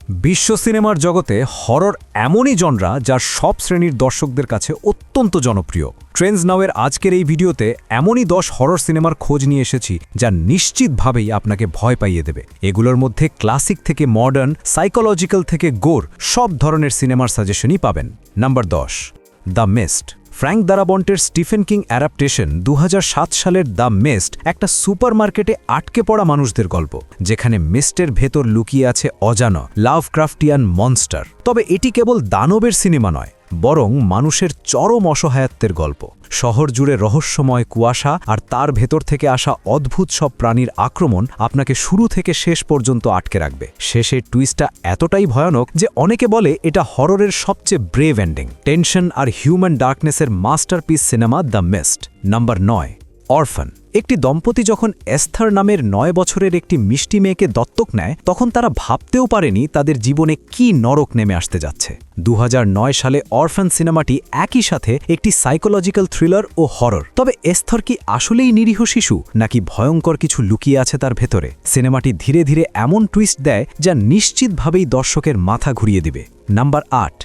বিশ্ব সিনেমার জগতে হরর এমনই জনরা যা সব শ্রেণীর দর্শকদের কাছে অত্যন্ত জনপ্রিয়। ট্রেন্ডস নাওয়ের আজকের এই ভিডিওতে এমনই 10 হরর সিনেমার খোঁজ নিয়ে এসেছি যা নিশ্চিতভাবেই আপনাকে ভয় পাইয়ে দেবে। এগুলোর মধ্যে ক্লাসিক থেকে মডার্ন, সাইকোলজিক্যাল থেকে গোর সব ধরনের সিনেমার সাজেশনই পাবেন। Number 10, the mist. ফ্র্যাঙ্ক দারাবন্টের স্টিফেন কিং অ্যাডাপ্টেশন 2007 সালের দ্য মিস্ট একটা সুপারমার্কেটে আটকে পড়া মানুষদের গল্প, যেখানে মিস্টের ভেতর লুকিয়ে আছে অজানা লাভক্রাফটিয়ান মনস্টার। তবে এটি কেবল দানবের সিনেমা নয়, বরং মানুষের চরম অসহায়ত্বের গল্প। শহর জুড়ে রহস্যময় কুয়াশা আর তার ভেতর থেকে আসা অদ্ভুত সব প্রাণীর আক্রমণ আপনাকে শুরু থেকে শেষ পর্যন্ত আটকে রাখবে। শেষের টুইস্টটা এতটাই ভয়ানক যে অনেকে বলে এটা হররের সবচেয়ে ব্রেভ এন্ডিং। টেনশন আর হিউম্যান ডার্কনেসের masterpiece cinema the mist. Number 9, orphan. একটি দম্পতি যখন এস্থর নামের 9 বছরের একটি মিষ্টি মেয়েকে দত্তক নেয়, তখন তারা ভাবতেও পারেনি তাদের জীবনে কি নরক নেমে আসতে যাচ্ছে। 2009 সালে অরফান সিনেমাটি একই সাথে একটি সাইকোলজিক্যাল থ্রিলার ও হরর। তবে এস্থর কি আসলেই নিরীহ শিশু, নাকি ভয়ঙ্কর কিছু লুকিয়ে আছে তার ভেতরে? সিনেমাটি ধীরে ধীরে এমন টুইস্ট দেয় যা নিশ্চিতভাবেই দর্শকের মাথা ঘুরিয়ে দিবে। Number 8,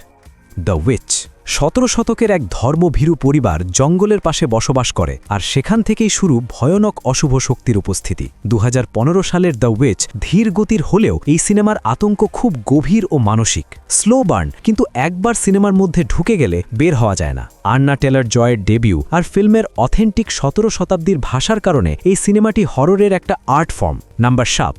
the which. 17 শতকের এক ধর্মভীরু পরিবার জঙ্গলের পাশে বসবাস করে, আর সেখান থেকেই শুরু ভয়ানক অশুভ শক্তির উপস্থিতি। 2015 সালের দ্য উইচ ধীর গতির হলেও এই সিনেমার আতঙ্ক খুব গভীর ও মানসিক। স্লো বার্ন, কিন্তু একবার সিনেমার মধ্যে ঢুকে গেলে বের হওয়া যায় না। আন্না টেলর জয়ের ডেবিউ আর ফিল্মের অথেন্টিক 17 শতাব্দীর ভাষার কারণে এই সিনেমাটি হররের একটা art form. Number 7,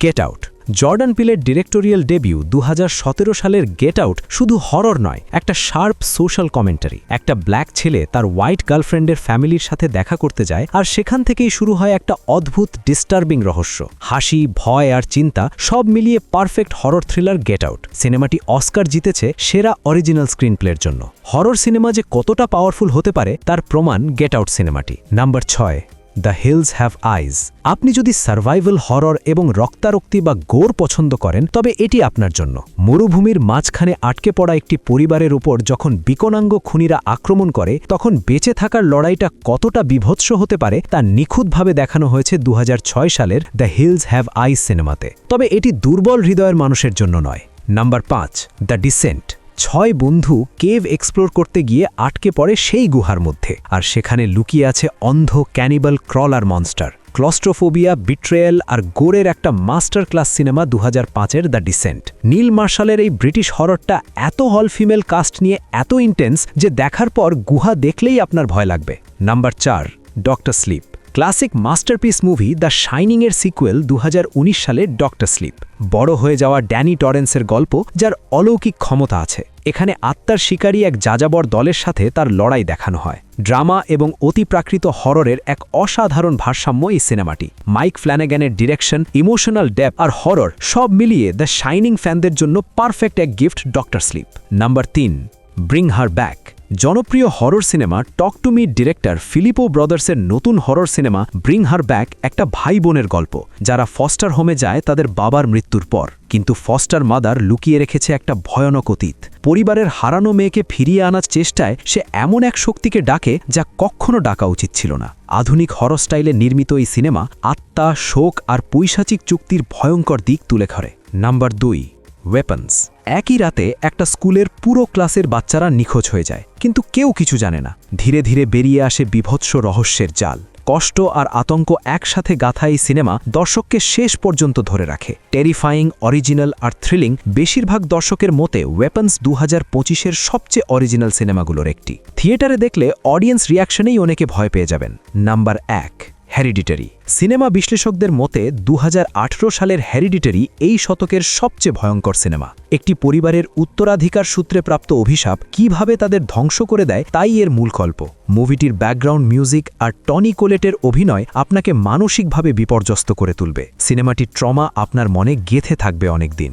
get out. Jordan পিলের ডিরেক্টোরিয়াল ডেবিউ 2017 সালের গেট আউট শুধু হরর নয়, একটা শার্প সোশ্যাল কমেন্টারি। একটা ব্ল্যাক ছেলে তার হোয়াইট গার্লফ্রেন্ডের ফ্যামিলির সাথে দেখা করতে যায়, আর সেখান থেকেই শুরু হয় একটা অদ্ভুত ডিস্টার্বিং রহস্য। হাসি, ভয় আর চিন্তা সব মিলিয়ে perfect horror thriller get out. সিনেমাটি অস্কার জিতেছে সেরা অরিজিনাল স্ক্রিনপ্লের জন্য। হরর সিনেমা যে কতটা পাওয়ারফুল হতে পারে তার প্রমাণ গেট আউট সিনেমাটি। নাম্বার 6, দ্য হিলস হ্যাভ আইজ। আপনি যদি সার্ভাইভাল হরর এবং রক্তারক্তি বা গোর পছন্দ করেন, তবে এটি আপনার জন্য। মরুভূমির মাঝখানে আটকে পড়া একটি পরিবারের উপর যখন বিকলাঙ্গ খুনিরা আক্রমণ করে, তখন বেঁচে থাকার লড়াইটা কতটা বিভৎস হতে পারে তা নিখুঁতভাবে দেখানো হয়েছে 2006 সালের দ্য হিলস হ্যাভ আইজ সিনেমাতে। তবে এটি দুর্বল হৃদয়ের মানুষের জন্য নয়। Number 5, the dissent. 6 বন্ধু কেভ এক্সপ্লোর করতে গিয়ে আটকে পড়ে সেই গুহার মধ্যে, আর সেখানে লুকিয়ে আছে অন্ধ cannibal crawler monster. Claustrophobia, betrayal আর গোরের একটা মাস্টার ক্লাস সিনেমা 2005-এর দ্য ডিসেন্ট। নীল মার্শালের এই ব্রিটিশ হররটা এত অল ফিমেল কাস্ট নিয়ে এত ইন্টেন্স যে দেখার পর গুহা দেখলেই আপনার ভয় লাগবে। Number 4, Doctor Sleep. Classic masterpiece movie the শাইনিংয়ের সিকুয়েল 2019 সালে ডক্টর স্লিপ। বড় হয়ে যাওয়া ড্যানি টরেন্সের গল্প, যার অলৌকিক ক্ষমতা আছে। এখানে আত্মার শিকারী এক যাযাবর দলের সাথে তার লড়াই দেখানো হয়। ড্রামা এবং অতিপ্রাকৃত হররের এক অসাধারণ ভারসাম্য এই সিনেমাটি। মাইক ফ্ল্যানেগানের ডিরেকশন, ইমোশনাল ডেপথ আর হরর সব মিলিয়ে দ্য শাইনিং ফ্যানদের জন্য পারফেক্ট এক gift Doctor Sleep. Number 3, Bring Her Back. জনপ্রিয় horror cinema Talk to Me director Philippou ব্রাদার্সের নতুন horror cinema Bring Her Back একটা ভাই বোনের গল্প, যারা ফস্টার হোমে যায় তাদের বাবার মৃত্যুর পর। কিন্তু ফস্টার মাদার লুকিয়ে রেখেছে একটা ভয়ানক অতীত। পরিবারের হারানো মেয়েকে ফিরিয়ে আনার চেষ্টায় সে এমন এক শক্তিকে ডাকে যা কখনো ডাকা উচিত ছিল না। আধুনিক হরর স্টাইলে নির্মিত এই সিনেমা আত্মা, শোক আর পৈশাচিক চুক্তির ভয়ঙ্কর দিক তুলে ধরে। Number 2, weapons. একই রাতে একটা স্কুলের পুরো ক্লাসের বাচ্চারা নিখোঁজ হয়ে যায়, কিন্তু কেউ কিছু জানে না। ধীরে ধীরে বেরিয়ে আসে বিভৎস রহস্যের জাল। কষ্ট আর আতঙ্ক একসাথে গাঁথা এই সিনেমা দর্শককে শেষ পর্যন্ত ধরে রাখে। টেরিফাইং, অরিজিনাল আর থ্রিলিং। বেশিরভাগ দর্শকের মতে ওয়েপন্স 2025-এর সবচেয়ে অরিজিনাল সিনেমাগুলোর একটি। থিয়েটারে দেখলে অডিয়েন্স রিয়াকশনেই অনেকে ভয় পেয়ে যাবেন। Number 1, hereditary. সিনেমা বিশ্লেষকদের মতে 2018 সালের হেরিডিটারি এই শতকের সবচেয়ে ভয়ঙ্কর সিনেমা। একটি পরিবারের উত্তরাধিকার সূত্রে প্রাপ্ত অভিশাপ কিভাবে তাদের ধ্বংস করে দেয় তাই এর মূল গল্প। মুভিটির ব্যাকগ্রাউন্ড মিউজিক আর টনি কোলেটের অভিনয় আপনাকে মানসিকভাবে বিপর্যস্ত করে তুলবে। সিনেমাটির ট্রমা আপনার মনে গেঁথে থাকবে অনেক দিন।